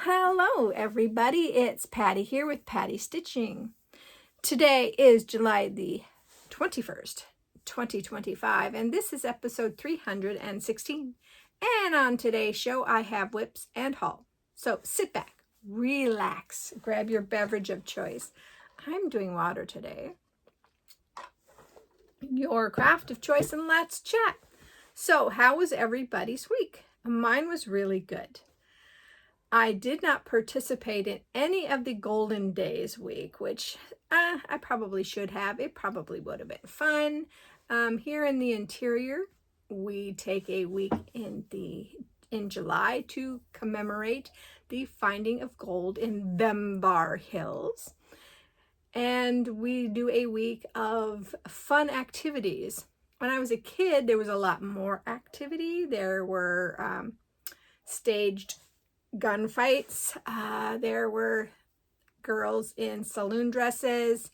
Hello everybody, it's Patty here with Patty Stitching. Today is July the 21st, 2025, and this is episode 316. And on today's show, I have whips and haul. So sit back, relax, grab your beverage of choice. I'm doing water today. Your craft of choice, and let's chat. So how was everybody's week? Mine was really good. I did not participate in any of the Golden Days week, which I probably should have. It probably would have been fun. Here in the interior, we take a week in July to commemorate the finding of gold in Bembar Hills. And we do a week of fun activities. When I was a kid, there was a lot more activity. There were staged gunfights. There were girls in saloon dresses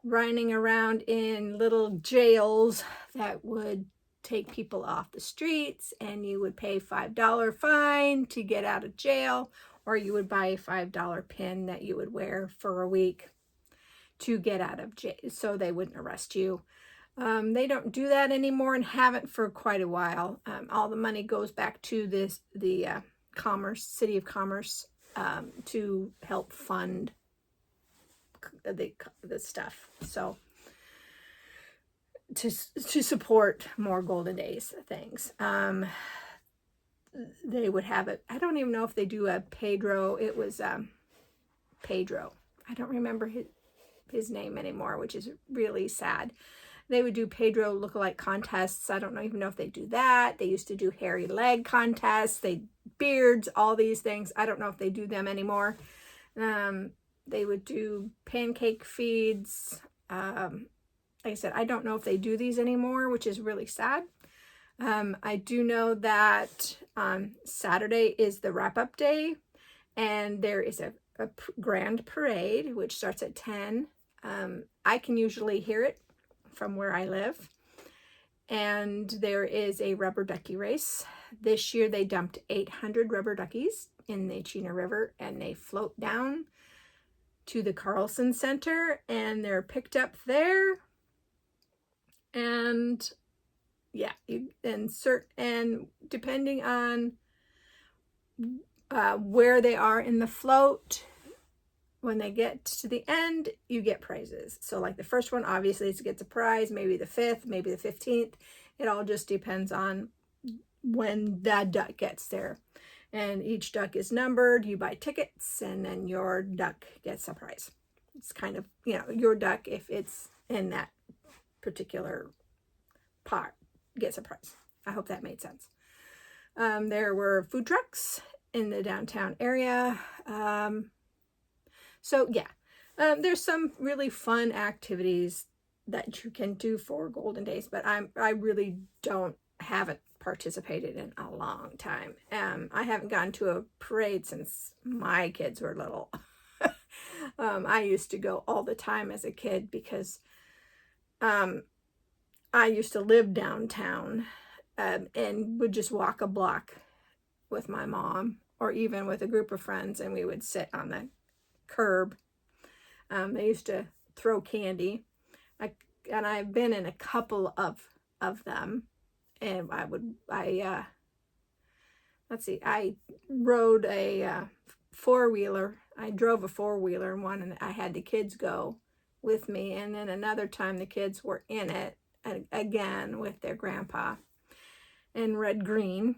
running around in little jails that would take people off the streets, and you would pay $5 fine to get out of jail, or you would buy a $5 pin that you would wear for a week to get out of jail so they wouldn't arrest you. They don't do that anymore and haven't for quite a while. All the money goes back to the City of Commerce, to help fund the stuff. So to support more Golden Days things. They would have it. I don't even know if they do a Pedro. It was Pedro. I don't remember his name anymore, which is really sad. They would do Pedro lookalike contests. I don't even know if they do that. They used to do hairy leg contests, beards, all these things. I don't know if they do them anymore. They would do pancake feeds. Like I said, I don't know if they do these anymore, which is really sad. I do know that Saturday is the wrap-up day, and there is a grand parade, which starts at 10. I can usually hear it from where I live. And there is a rubber ducky race. This year they dumped 800 rubber duckies in the Chena River, and they float down to the Carlson Center, and they're picked up there. And yeah, and depending on where they are in the float, when they get to the end, you get prizes. So like the first one, obviously it gets a prize, maybe the 5th, maybe the 15th. It all just depends on when that duck gets there. And each duck is numbered. You buy tickets, and then your duck gets a prize. It's kind of, your duck, if it's in that particular pot, gets a prize. I hope that made sense. There were food trucks in the downtown area. So yeah, there's some really fun activities that you can do for Golden Days, but I really haven't participated in a long time. I haven't gone to a parade since my kids were little. I used to go all the time as a kid because I used to live downtown, and would just walk a block with my mom, or even with a group of friends, and we would sit on the curb. They used to throw candy, and I've been in a couple of them. And I rode a four-wheeler. I drove a four-wheeler in one, and I had the kids go with me. And then another time the kids were in it again with their grandpa in Red Green.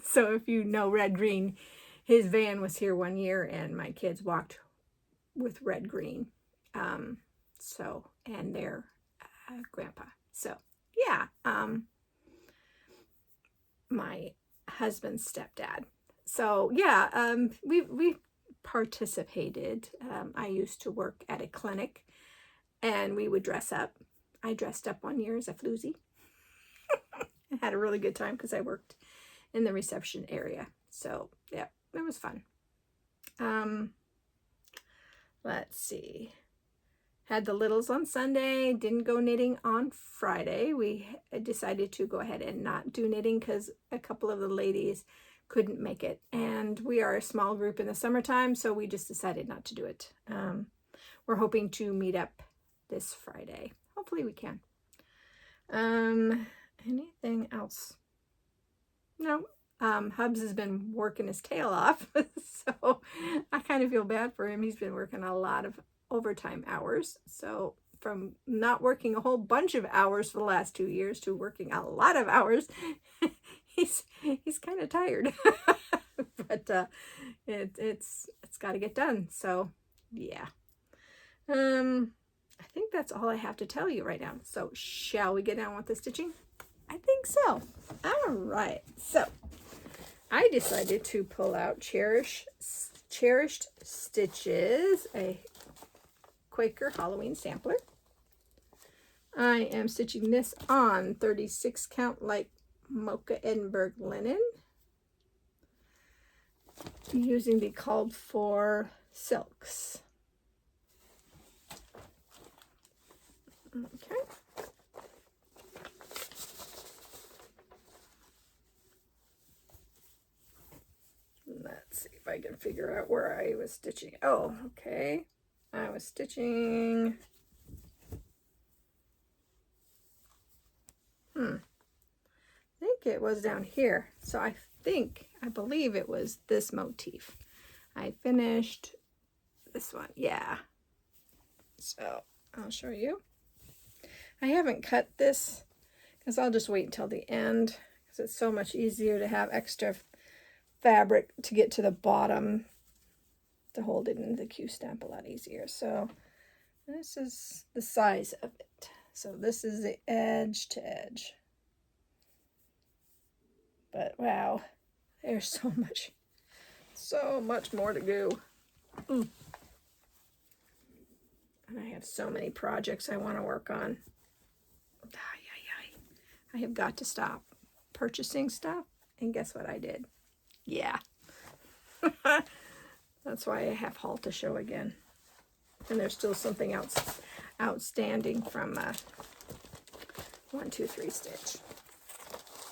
So if you know Red Green, his van was here one year, and my kids walked with Red Green, and their grandpa. So yeah, my husband's stepdad. So yeah, we participated. I used to work at a clinic, and we would dress up. I dressed up one year as a floozy. I had a really good time because I worked in the reception area. So yeah, it was fun. Let's see. Had the littles on Sunday, didn't go knitting on Friday. We decided to go ahead and not do knitting because a couple of the ladies couldn't make it. And we are a small group in the summertime, so we just decided not to do it. We're hoping to meet up this Friday. Hopefully we can. Anything else? No. Hubs has been working his tail off, so I kind of feel bad for him. He's been working a lot of overtime hours. So from not working a whole bunch of hours for the last 2 years to working a lot of hours, he's kind of tired. But it's got to get done. So yeah. I think that's all I have to tell you right now. So shall we get on with the stitching? I think so. All right. So I decided to pull out Cherished Stitches, a Quaker Halloween sampler. I am stitching this on 36 count light Mocha Edinburgh linen, using the called for silks. Okay. Let's see if I can figure out where I was stitching. Oh, okay. I was stitching. I think it was down here. So I believe it was this motif. I finished this one. Yeah. So I'll show you. I haven't cut this because I'll just wait until the end, because it's so much easier to have extra fabric to get to the bottom to hold it in the Q stamp a lot easier. So this is the size of it. So this is the edge to edge. But wow, there's so much more to go. And I have so many projects I want to work on. I have got to stop purchasing stuff, and guess what I did? Yeah. That's why I have haul to show again. And there's still something else outstanding from 1, 2, 3 stitch.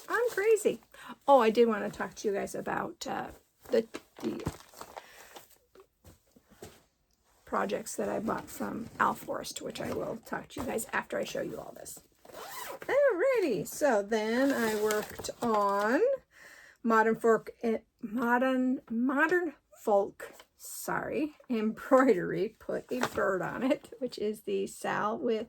I'm crazy. Oh, I did want to talk to you guys about the projects that I bought from Alforest, which I will talk to you guys after I show you all this. Alrighty, so then I worked on Modern Folk embroidery. Put a bird on it, which is the Sal with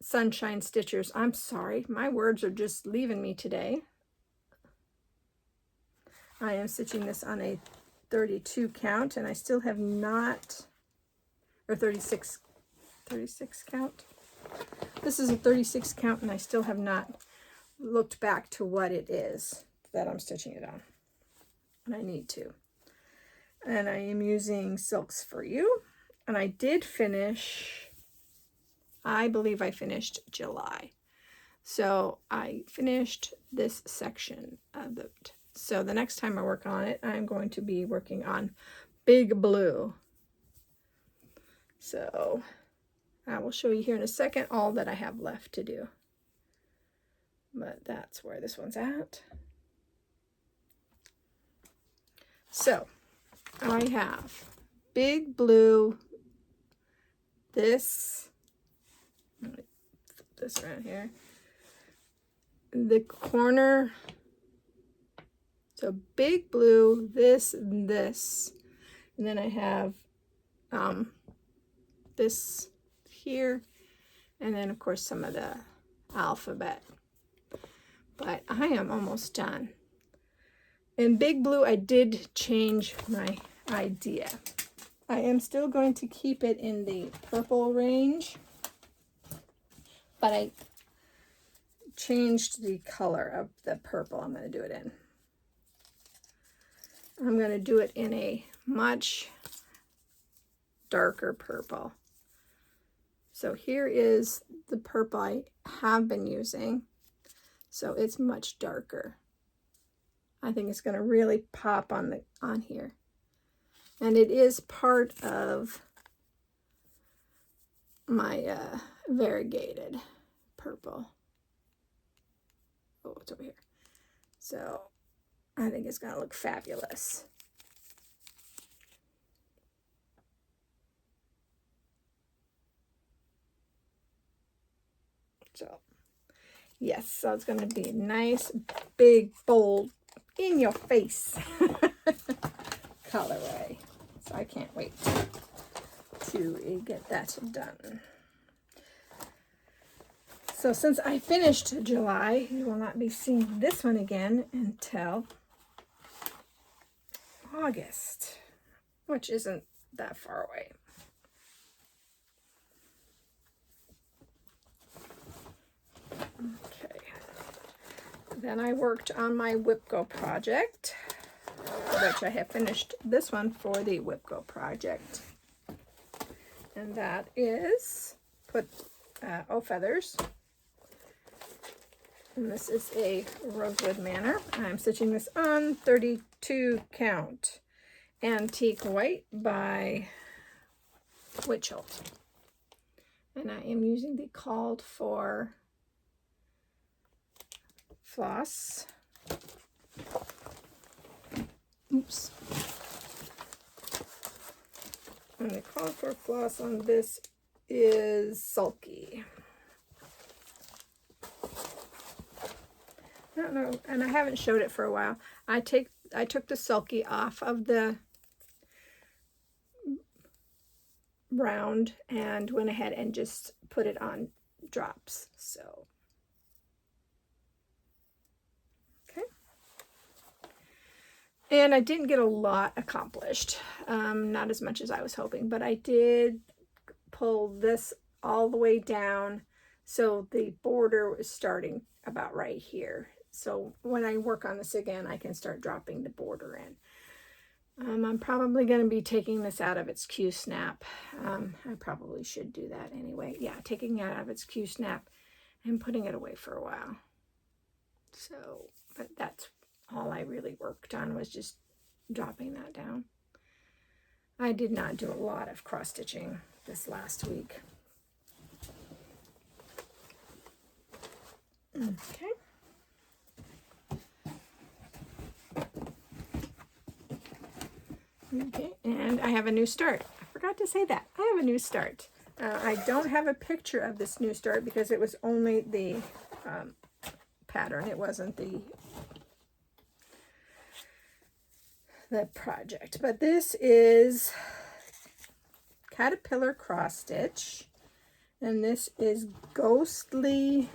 Sunshine Stitchers. I'm sorry, my words are just leaving me today. I am stitching this on a 32 count, and I still have not, or 36 count. This is a 36 count, and I still have not looked back to what it is that I'm stitching it on. And I need to. And I am using Silks for You. And I did finish, I believe I finished July. So I finished this section of it. So the next time I work on it, I'm going to be working on Big Blue. So I will show you here in a second all that I have left to do. But that's where this one's at. So I have Big Blue, this, let me flip this around here, the corner, so Big Blue, this, and this, and then I have this here, and then of course some of the alphabet. But I am almost done. In Big Blue, I did change my idea. I am still going to keep it in the purple range, but I changed the color of the purple I'm going to do it in. I'm going to do it in a much darker purple. So here is the purple I have been using. So it's much darker. I think it's going to really pop on here. And it is part of my variegated purple. Oh, it's over here. So I think it's going to look fabulous. So yes, so it's going to be nice, big, bold, in your face colorway. So I can't wait to get that done. So since I finished July, you will not be seeing this one again until August, which isn't that far away. Okay. Then I worked on my WIPGO project, which I have finished this one for the WIPGO project. And that is put feathers. And this is a Rosewood Manor. I'm stitching this on 32 count antique white by Witchell. And I am using the called for floss. Oops. And the called for floss on this is Sulky. I don't know, and I haven't showed it for a while. I took the Sulky off of the round and went ahead and just put it on drops. So okay, and I didn't get a lot accomplished, not as much as I was hoping, but I did pull this all the way down so the border was starting about right here. So when I work on this again, I can start dropping the border in. I'm probably going to be taking this out of its Q-snap. I probably should do that anyway. Yeah, taking it out of its Q-snap and putting it away for a while. So, but that's all I really worked on, was just dropping that down. I did not do a lot of cross stitching this last week. Okay. Okay, and I have a new start. I forgot to say that. I have a new start. I don't have a picture of this new start because it was only the pattern. It wasn't the project. But this is Caterpillar Cross Stitch. And this is Ghostly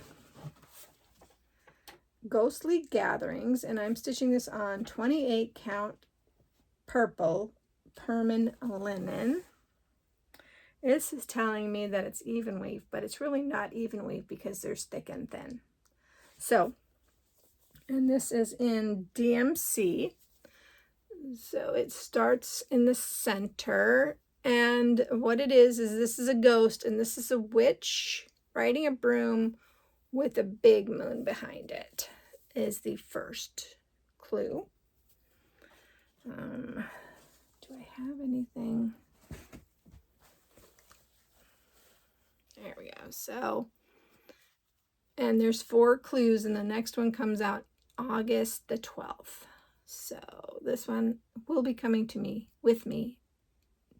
Gatherings. And I'm stitching this on 28 count purple Perman linen. This is telling me that it's even weave, but it's really not even weave because there's thick and thin. So, and this is in DMC. So it starts in the center, and what it is this is a ghost, and this is a witch riding a broom with a big moon behind it, is the first clue. Do I have anything? There we go. So, and there's 4 clues, and the next one comes out August the 12th. So this one will be coming to me, with me,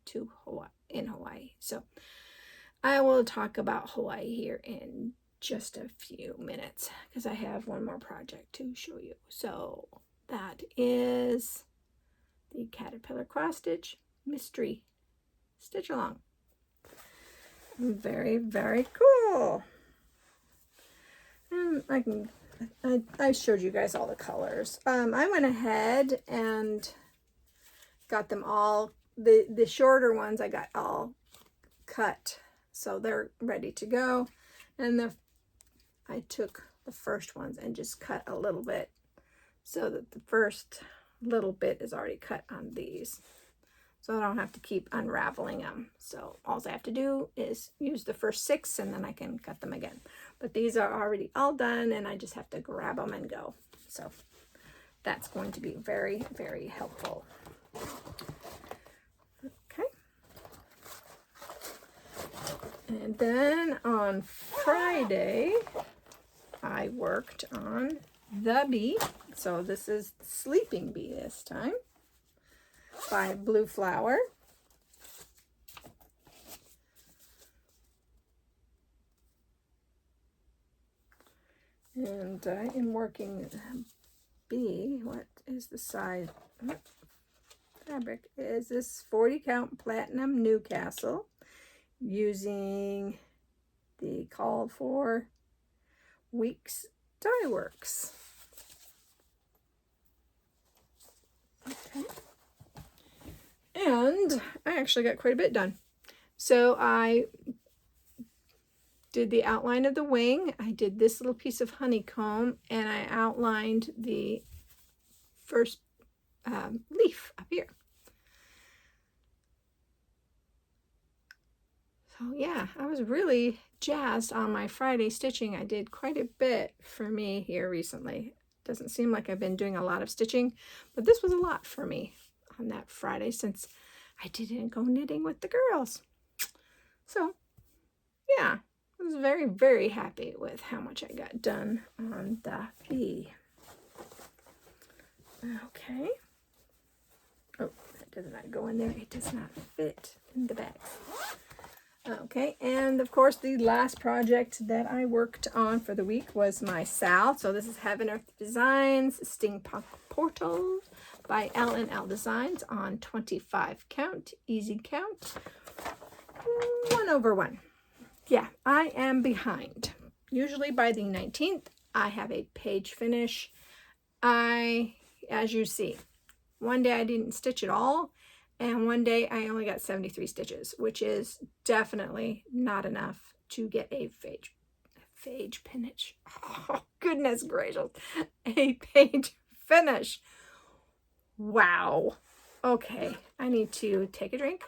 to Hawaii, in Hawaii. So I will talk about Hawaii here in just a few minutes because I have one more project to show you. So that is the Caterpillar Cross Stitch Mystery Stitch Along. Very, very cool. And I showed you guys all the colors. I went ahead and got them all, the shorter ones I got all cut, so they're ready to go. And I took the first ones and just cut a little bit so that the first little bit is already cut on these, so I don't have to keep unraveling them. So all I have to do is use the first 6 and then I can cut them again. But these are already all done and I just have to grab them and go. So that's going to be very, very helpful. Okay. And then on Friday, I worked on The Bee. So this is Sleeping Bee this time by Blue Flower. And I am working bee. What is the size? What fabric is this? 40 count platinum Newcastle, using the called for Weeks Dye Works. Okay. And I actually got quite a bit done. So I did the outline of the wing. I did this little piece of honeycomb, and I outlined the first leaf up here. So yeah, I was really jazzed on my Friday stitching. I did quite a bit for me here recently. Doesn't seem like I've been doing a lot of stitching, but this was a lot for me on that Friday since I didn't go knitting with the girls. So yeah, I was very, very happy with how much I got done on the bee. Okay. Oh, that does not go in there. It does not fit in the bags. Okay, and of course the last project that I worked on for the week was my SAL. So this is Heaven Earth Designs Steampunk Portals by L&L Designs on 25 count, easy count, 1/1. Yeah, I am behind. Usually by the 19th, I have a page finish. As you see, one day I didn't stitch at all, and one day I only got 73 stitches, which is definitely not enough to get a page finish. Oh, goodness gracious. A page finish. Wow. Okay, I need to take a drink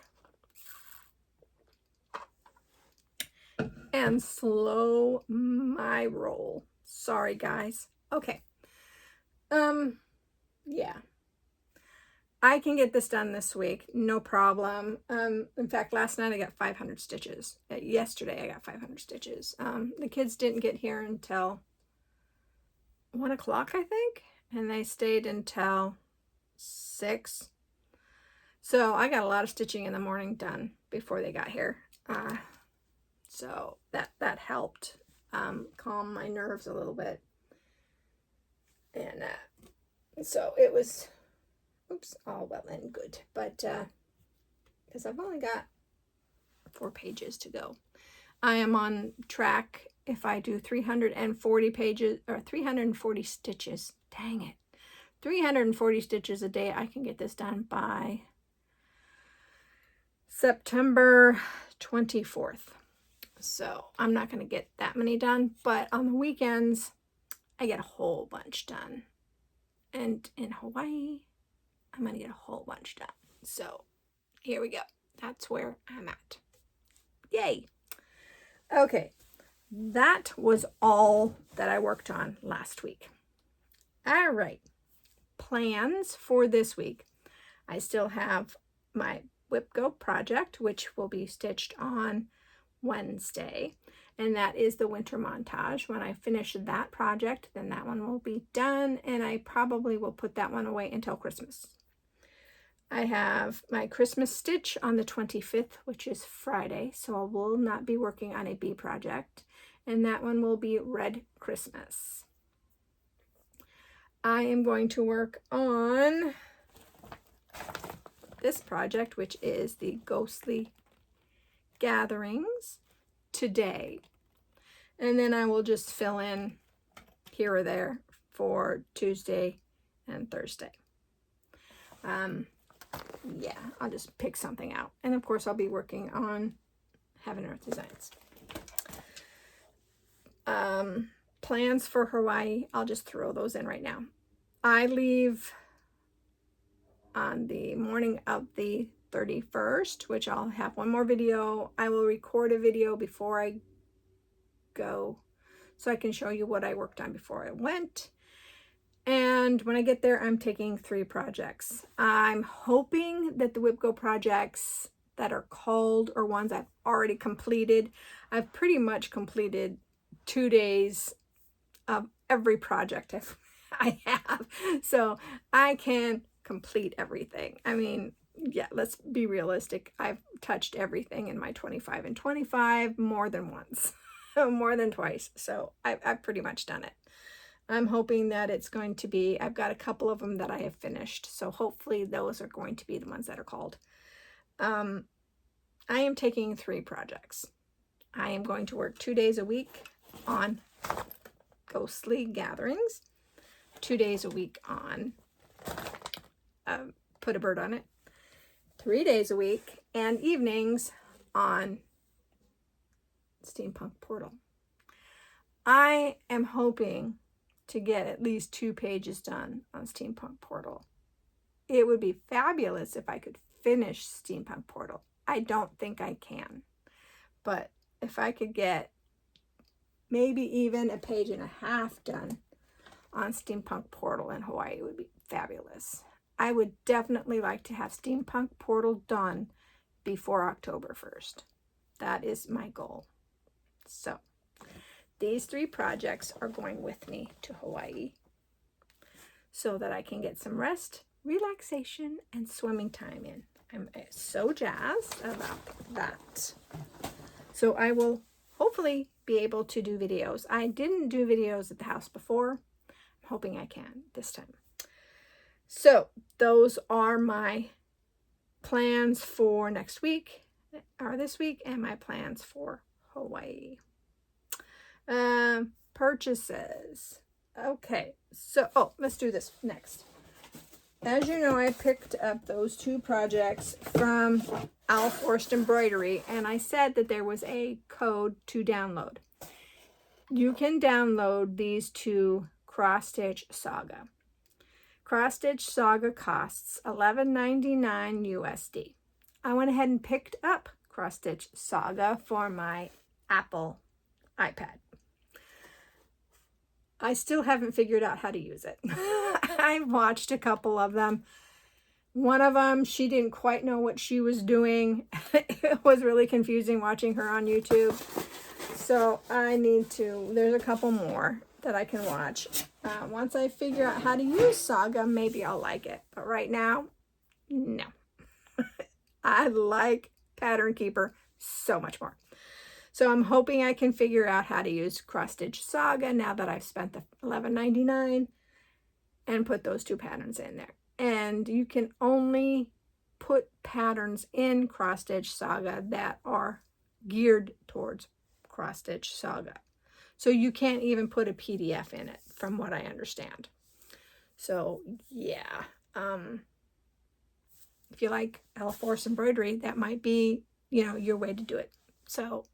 and slow my roll. Sorry, guys. Okay. Yeah. I can get this done this week, no problem. In fact, last night I got 500 stitches. Yesterday I got 500 stitches. The kids didn't get here until 1 o'clock, I think, and they stayed until 6. So I got a lot of stitching in the morning done before they got here. So that helped calm my nerves a little bit. And so it was, oops, all well and good. But because I've only got 4 pages to go. I am on track. If I do 340 pages or 340 stitches, dang it, 340 stitches a day, I can get this done by September 24th. So I'm not going to get that many done, but on the weekends, I get a whole bunch done. And in Hawaii, I'm going to get a whole bunch done. So here we go. That's where I'm at. Yay. Okay. That was all that I worked on last week. All right. Plans for this week. I still have my Whip Go project, which will be stitched on Wednesday, and that is the winter montage. When I finish that project, then that one will be done, and I probably will put that one away until Christmas. I have my Christmas stitch on the 25th, which is Friday, so I will not be working on a bee project, and that one will be Red Christmas. I am going to work on this project, which is the Ghostly Gatherings, today, and then I will just fill in here or there for Tuesday and Thursday. Yeah, I'll just pick something out, and of course I'll be working on Heaven Earth Designs. Plans for Hawaii, I'll just throw those in right now. I leave on the morning of the 31st, which I'll have one more video. I will record a video before I go so I can show you what I worked on before I went. And when I get there, I'm taking 3 projects. I'm hoping that the Whip Go projects that are called or ones I've already completed, I've pretty much completed 2 days of every project I've I have. So I can complete everything. I mean, yeah, let's be realistic. I've touched everything in my 25 and 25 more than once, more than twice. So I've pretty much done it. I'm hoping that it's going to be, I've got a couple of them that I have finished. So hopefully those are going to be the ones that are called. I am taking 3 projects. I am going to work 2 days a week on ghostly gatherings, 2 days a week on put a bird on it, 3 days a week and evenings on Steampunk Portal. I am hoping to get at least 2 pages done on Steampunk Portal. It would be fabulous if I could finish Steampunk Portal. I don't think I can, but if I could get maybe even a page and a half done on Steampunk Portal in Hawaii, it would be fabulous. I would definitely like to have Steampunk Portal done before October 1st. That is my goal. So these 3 projects are going with me to Hawaii so that I can get some rest, relaxation, and swimming time in. I'm so jazzed about that. So I will hopefully be able to do videos. I didn't do videos at the house before. I'm hoping I can this time. So those are my plans for next week, or this week, and my plans for Hawaii. Purchases. Okay, so, let's do this next. As you know, I picked up those 2 projects from Flosstube Embroidery, and I said that there was a code to download. You can download these 2 Cross Stitch Saga. Cross Stitch Saga costs $11.99 USD. I went ahead and picked up Cross Stitch Saga for my Apple iPad. I still haven't figured out how to use it. I've watched a couple of them. One of them, she didn't quite know what she was doing. It was really confusing watching her on YouTube. So I need to, there's a couple more that I can watch. Once I figure out how to use Saga, maybe I'll like it. But right now, no. I like Pattern Keeper so much more. So I'm hoping I can figure out how to use Cross Stitch Saga now that I've spent the $11.99 and put those 2 patterns in there. And you can only put patterns in Cross Stitch Saga that are geared towards Cross Stitch Saga. So you can't even put a PDF in it, from what I understand. So yeah, if you like Flosstube Embroidery, that might be, your way to do it. So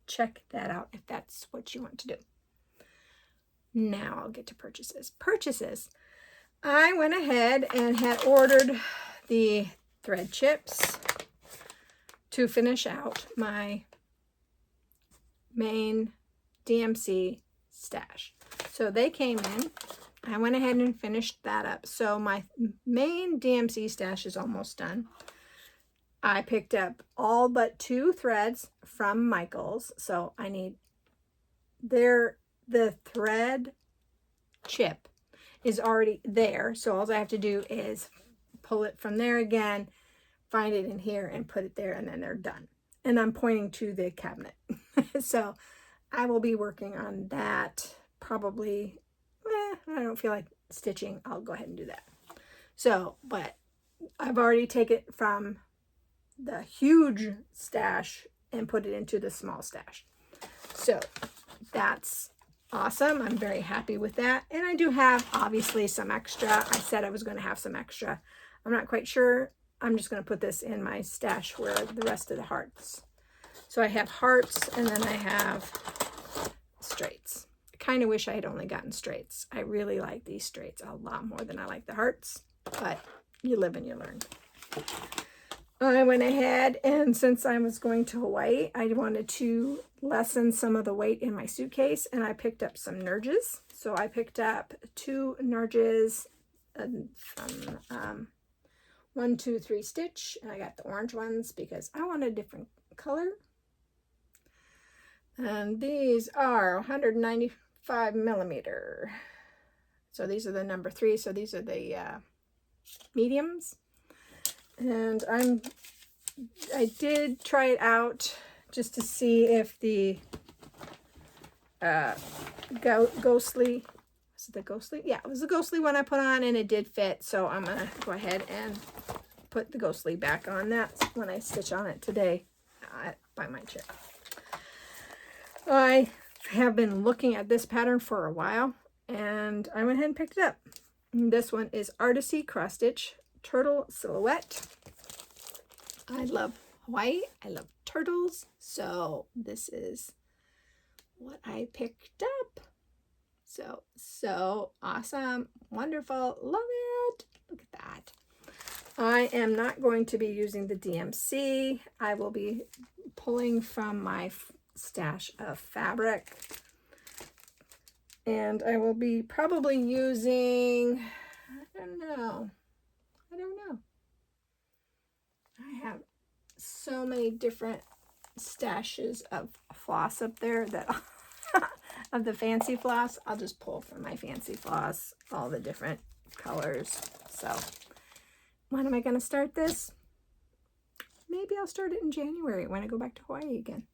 check that out if that's what you want to do. Now I'll get to purchases. I went ahead and had ordered the thread chips to finish out my main DMC stash. So they came in. I went ahead and finished that up. So my main DMC stash is almost done. I picked up all but 2 threads from Michaels. So I need the thread chip is already there. So all I have to do is pull it from there again, find it in here and put it there, and then they're done. And I'm pointing to the cabinet. So I will be working on that probably, I don't feel like stitching. I'll go ahead and do that. So, but I've already taken it from the huge stash and put it into the small stash. So that's awesome. I'm very happy with that. And I do have obviously some extra. I said I was going to have some extra. I'm not quite sure. I'm just going to put this in my stash where the rest of the hearts. So I have hearts and then I have straights. I kind of wish I had only gotten straights. I really like these straights a lot more than I like the hearts, but you live and you learn. I went ahead, and since I was going to Hawaii, I wanted to lessen some of the weight in my suitcase, and I picked up some nurges. So I picked up 2 nurges from 1, 2, 3 Stitch, and I got the orange ones because I want a different color. And these are 195 millimeter. So these are the number 3. So these are the mediums. And I did try it out just to see if the ghostly, was it the ghostly? Yeah, it was the ghostly one I put on, and it did fit. So I'm going to go ahead and put the ghostly back on. That's when I stitch on it today by my chair. I have been looking at this pattern for a while, and I went ahead and picked it up. And this one is Artisy Cross Stitch Turtle Silhouette. I love Hawaii. I love turtles. So this is what I picked up. So awesome. Wonderful. Love it. Look at that. I am not going to be using the DMC. I will be pulling from my stash of fabric. And I will be probably using, I don't know. I have so many different stashes of floss up there that of the fancy floss. I'll just pull from my fancy floss all the different colors. So when am I going to start this? Maybe I'll start it in January when I go back to Hawaii again.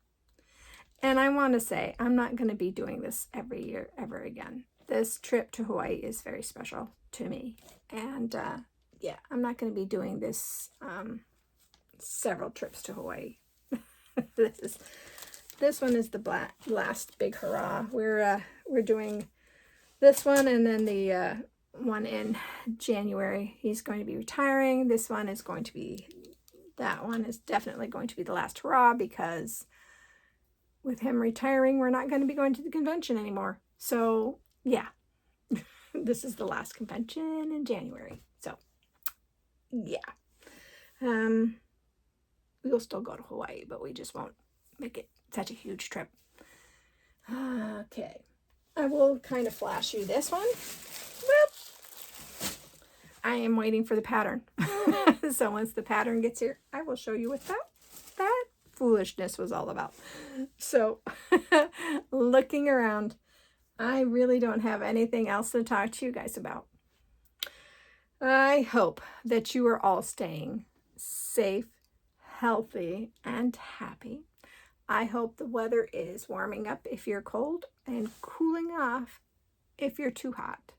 And I want to say, I'm not going to be doing this every year ever again. This trip to Hawaii is very special to me. And yeah, I'm not going to be doing this several trips to Hawaii. This one is the last big hurrah. We're doing this one, and then the one in January. He's going to be retiring. This one is going to be, that one is definitely going to be the last hurrah, because with him retiring, we're not going to be going to the convention anymore. So yeah, this is the last convention in January. So yeah, we'll still go to Hawaii, but we just won't make it such a huge trip. Okay, I will kind of flash you this one. Well, I am waiting for the pattern. So once the pattern gets here, I will show you what that foolishness was all about. So looking around, I really don't have anything else to talk to you guys about. I hope that you are all staying safe, healthy, and happy. I hope the weather is warming up if you're cold and cooling off if you're too hot.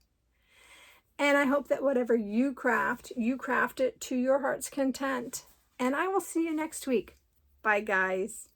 And I hope that whatever you craft it to your heart's content. And I will see you next week. Bye, guys.